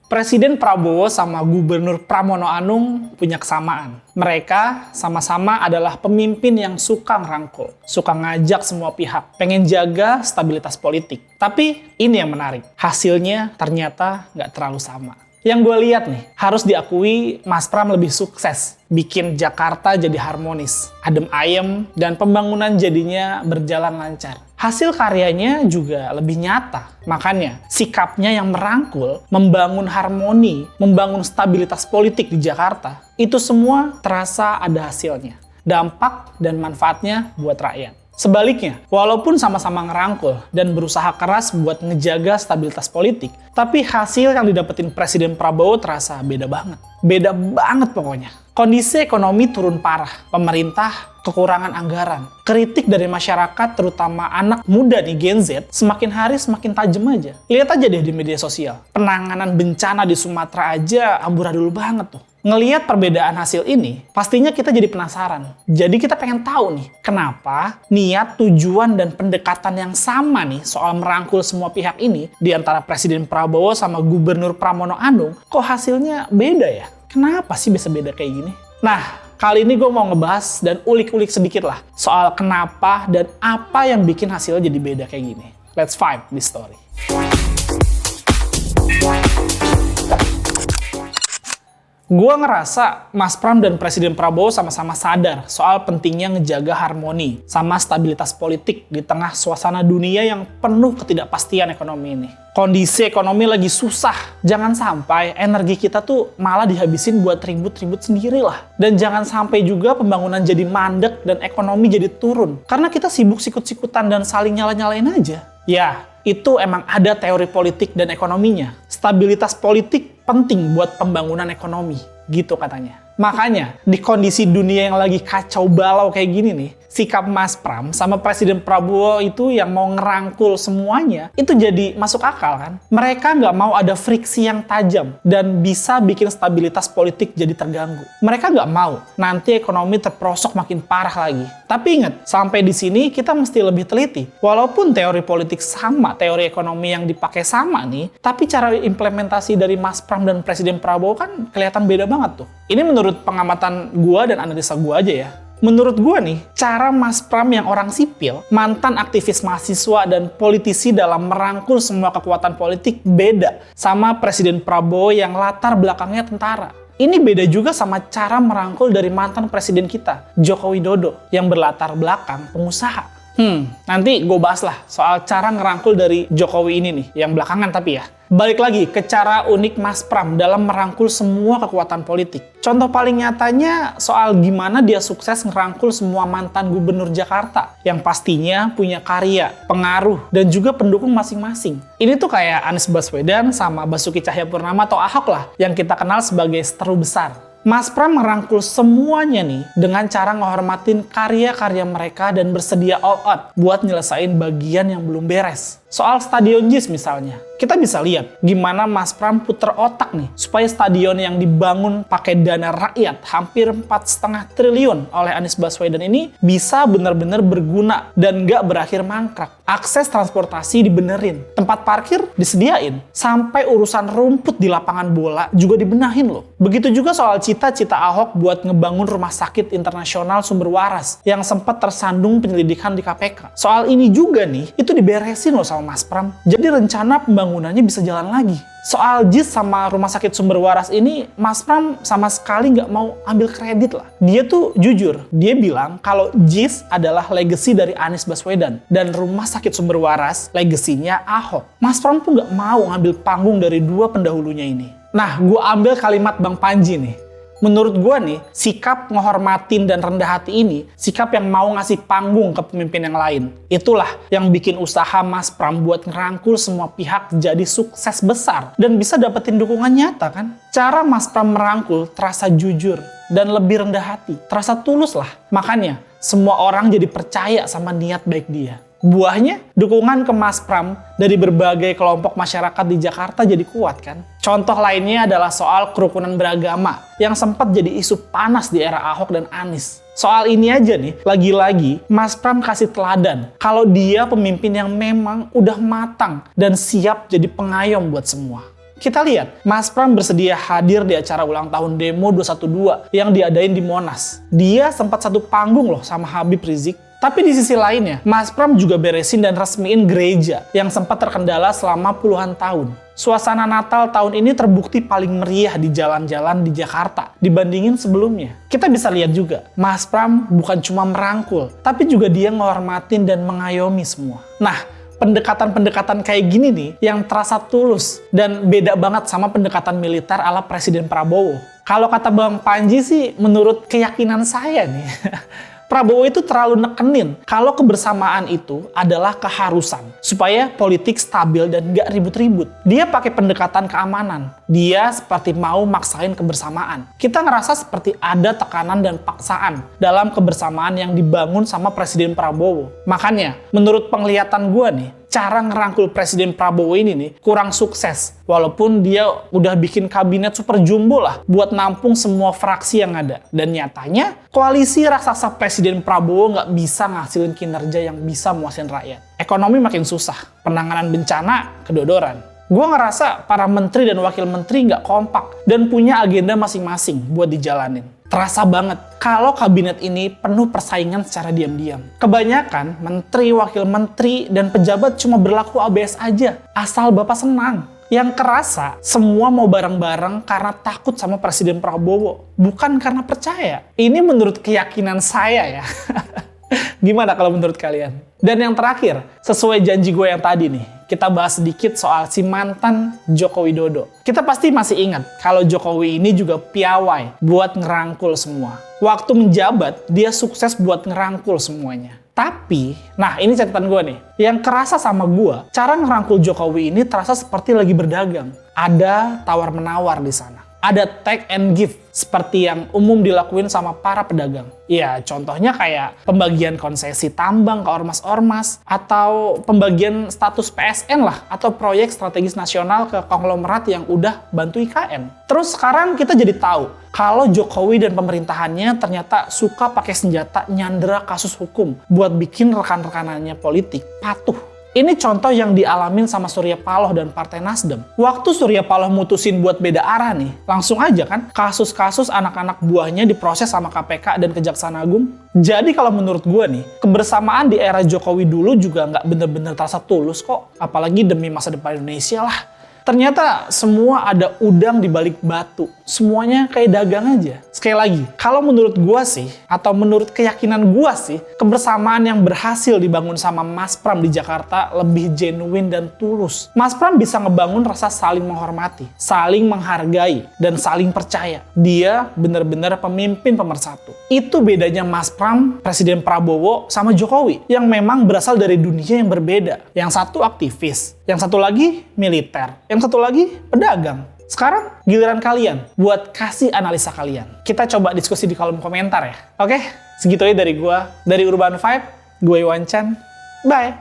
Presiden Prabowo sama Gubernur Pramono Anung punya kesamaan. Mereka sama-sama adalah pemimpin yang suka ngerangkul, suka ngajak semua pihak, pengen jaga stabilitas politik. Tapi ini yang menarik, hasilnya ternyata nggak terlalu sama. Yang gue lihat nih, harus diakui Mas Pram lebih sukses bikin Jakarta jadi harmonis, adem ayem, dan pembangunan jadinya berjalan lancar. Hasil karyanya juga lebih nyata. Makanya, sikapnya yang merangkul, membangun harmoni, membangun stabilitas politik di Jakarta, itu semua terasa ada hasilnya. Dampak dan manfaatnya buat rakyat. Sebaliknya, walaupun sama-sama ngerangkul dan berusaha keras buat ngejaga stabilitas politik, tapi hasil yang didapetin Presiden Prabowo terasa beda banget. Beda banget pokoknya. Kondisi ekonomi turun parah, pemerintah kekurangan anggaran, kritik dari masyarakat terutama anak muda di Gen Z semakin hari semakin tajam aja. Lihat aja deh di media sosial, penanganan bencana di Sumatera aja amburadul banget tuh. Ngelihat perbedaan hasil ini, pastinya kita jadi penasaran. Jadi kita pengen tahu nih, kenapa niat, tujuan, dan pendekatan yang sama nih soal merangkul semua pihak ini di antara Presiden Prabowo sama Gubernur Pramono Anung, kok hasilnya beda ya? Kenapa sih bisa beda kayak gini? Nah, kali ini gue mau ngebahas dan ulik-ulik sedikit lah soal kenapa dan apa yang bikin hasilnya jadi beda kayak gini. Let's find this story. Gua ngerasa Mas Pram dan Presiden Prabowo sama-sama sadar soal pentingnya ngejaga harmoni sama stabilitas politik di tengah suasana dunia yang penuh ketidakpastian ekonomi ini. Kondisi ekonomi lagi susah, jangan sampai energi kita tuh malah dihabisin buat ribut-ribut sendiri lah. Dan jangan sampai juga pembangunan jadi mandek dan ekonomi jadi turun. Karena kita sibuk sikut-sikutan dan saling nyala-nyalain aja. Ya, itu emang ada teori politik dan ekonominya. Stabilitas politik penting buat pembangunan ekonomi, gitu katanya. Makanya, di kondisi dunia yang lagi kacau balau kayak gini nih, sikap Mas Pram sama Presiden Prabowo itu yang mau ngerangkul semuanya, itu jadi masuk akal kan? Mereka nggak mau ada friksi yang tajam dan bisa bikin stabilitas politik jadi terganggu. Mereka nggak mau nanti ekonomi terperosok makin parah lagi. Tapi ingat, sampai di sini kita mesti lebih teliti. Walaupun teori politik sama, teori ekonomi yang dipakai sama nih, tapi cara implementasi dari Mas Pram dan Presiden Prabowo kan kelihatan beda banget tuh. Ini menurut pengamatan gua dan analisa gua aja ya. Menurut gua nih, cara Mas Pram yang orang sipil, mantan aktivis mahasiswa dan politisi dalam merangkul semua kekuatan politik beda sama Presiden Prabowo yang latar belakangnya tentara. Ini beda juga sama cara merangkul dari mantan presiden kita, Joko Widodo, yang berlatar belakang pengusaha. Nanti gue bahas lah soal cara ngerangkul dari Jokowi ini nih, yang belakangan tapi ya. Balik lagi ke cara unik Mas Pram dalam merangkul semua kekuatan politik. Contoh paling nyatanya soal gimana dia sukses ngerangkul semua mantan gubernur Jakarta yang pastinya punya karya, pengaruh, dan juga pendukung masing-masing. Ini tuh kayak Anies Baswedan sama Basuki Cahayapurnama atau Ahok lah yang kita kenal sebagai seteru besar. Mas Pram merangkul semuanya nih dengan cara ngehormatin karya-karya mereka dan bersedia all out buat nyelesain bagian yang belum beres. Soal Stadion JIS misalnya, kita bisa lihat gimana Mas Pram puter otak nih supaya stadion yang dibangun pakai dana rakyat hampir 4,5 triliun oleh Anies Baswedan ini bisa benar-benar berguna dan nggak berakhir mangkrak. Akses transportasi dibenerin, tempat parkir disediain, sampai urusan rumput di lapangan bola juga dibenahin loh. Begitu juga soal cita-cita Ahok buat ngebangun rumah sakit internasional sumber waras yang sempat tersandung penyelidikan di KPK. Soal ini juga nih, itu diberesin loh sama Mas Pram. Jadi rencana pembangunannya bisa jalan lagi. Soal JIS sama rumah sakit sumber waras ini, Mas Pram sama sekali nggak mau ambil kredit lah. Dia tuh jujur, dia bilang kalau JIS adalah legacy dari Anies Baswedan dan rumah sakit sumber waras legasinya Ahok. Mas Pram tuh nggak mau ngambil panggung dari dua pendahulunya ini. Nah, gue ambil kalimat Bang Panji nih. Menurut gue nih, sikap ngehormatin dan rendah hati ini, sikap yang mau ngasih panggung ke pemimpin yang lain. Itulah yang bikin usaha Mas Pram buat ngerangkul semua pihak jadi sukses besar dan bisa dapetin dukungan nyata kan. Cara Mas Pram merangkul terasa jujur dan lebih rendah hati, terasa tulus lah. Makanya, semua orang jadi percaya sama niat baik dia. Buahnya, dukungan ke Mas Pram dari berbagai kelompok masyarakat di Jakarta jadi kuat kan? Contoh lainnya adalah soal kerukunan beragama yang sempat jadi isu panas di era Ahok dan Anies. Soal ini aja nih, lagi-lagi Mas Pram kasih teladan kalau dia pemimpin yang memang udah matang dan siap jadi pengayom buat semua. Kita lihat, Mas Pram bersedia hadir di acara ulang tahun Demo 212 yang diadain di Monas. Dia sempat satu panggung loh sama Habib Rizik. Tapi di sisi lainnya, Mas Pram juga beresin dan resmiin gereja yang sempat terkendala selama puluhan tahun. Suasana Natal tahun ini terbukti paling meriah di jalan-jalan di Jakarta dibandingin sebelumnya. Kita bisa lihat juga, Mas Pram bukan cuma merangkul, tapi juga dia ngehormatin dan mengayomi semua. Nah, pendekatan-pendekatan kayak gini nih yang terasa tulus dan beda banget sama pendekatan militer ala Presiden Prabowo. Kalau kata Bang Panji sih, menurut keyakinan saya nih, Prabowo itu terlalu nekenin kalau kebersamaan itu adalah keharusan supaya politik stabil dan gak ribut-ribut. Dia pakai pendekatan keamanan. Dia seperti mau maksain kebersamaan. Kita ngerasa seperti ada tekanan dan paksaan dalam kebersamaan yang dibangun sama Presiden Prabowo. Makanya, menurut penglihatan gue nih, cara ngerangkul Presiden Prabowo ini nih kurang sukses. Walaupun dia udah bikin kabinet super jumbo lah buat nampung semua fraksi yang ada. Dan nyatanya, koalisi raksasa Presiden Prabowo nggak bisa ngasilin kinerja yang bisa muasin rakyat. Ekonomi makin susah, penanganan bencana kedodoran. Gue ngerasa para menteri dan wakil menteri nggak kompak dan punya agenda masing-masing buat dijalanin. Terasa banget kalau kabinet ini penuh persaingan secara diam-diam. Kebanyakan menteri, wakil menteri, dan pejabat cuma berlaku ABS aja, asal Bapak senang. Yang kerasa semua mau bareng-bareng karena takut sama Presiden Prabowo, bukan karena percaya. Ini menurut keyakinan saya ya. Gimana kalau menurut kalian? Dan yang terakhir, sesuai janji gue yang tadi nih, kita bahas sedikit soal si mantan Joko Widodo. Kita pasti masih ingat kalau Jokowi ini juga piawai buat ngerangkul semua. Waktu menjabat, dia sukses buat ngerangkul semuanya. Tapi, nah ini catatan gue nih, yang kerasa sama gue, cara ngerangkul Jokowi ini terasa seperti lagi berdagang. Ada tawar-menawar di sana. Ada take and give, seperti yang umum dilakuin sama para pedagang. Ya, contohnya kayak pembagian konsesi tambang ke ormas-ormas, atau pembagian status PSN lah, atau proyek strategis nasional ke konglomerat yang udah bantu IKN. Terus sekarang kita jadi tahu, kalau Jokowi dan pemerintahannya ternyata suka pakai senjata nyandera kasus hukum buat bikin rekan-rekanannya politik patuh. Ini contoh yang dialamin sama Surya Paloh dan Partai Nasdem. Waktu Surya Paloh mutusin buat beda arah nih, langsung aja kan kasus-kasus anak-anak buahnya diproses sama KPK dan Kejaksaan Agung. Jadi kalau menurut gue nih, kebersamaan di era Jokowi dulu juga nggak bener-bener terasa tulus kok. Apalagi demi masa depan Indonesia lah. Ternyata semua ada udang di balik batu. Semuanya kayak dagang aja. Sekali lagi, kalau menurut gua sih, atau menurut keyakinan gua sih, kebersamaan yang berhasil dibangun sama Mas Pram di Jakarta lebih genuine dan tulus. Mas Pram bisa ngebangun rasa saling menghormati, saling menghargai, dan saling percaya. Dia bener-bener pemimpin pemersatu. Itu bedanya Mas Pram, Presiden Prabowo, sama Jokowi, yang memang berasal dari dunia yang berbeda. Yang satu aktivis, yang satu lagi militer, yang satu lagi pedagang. Sekarang giliran kalian buat kasih analisa kalian. Kita coba diskusi di kolom komentar ya. Oke, segitu aja dari gua, dari Urban Vibe, gue Iwan Chan. Bye.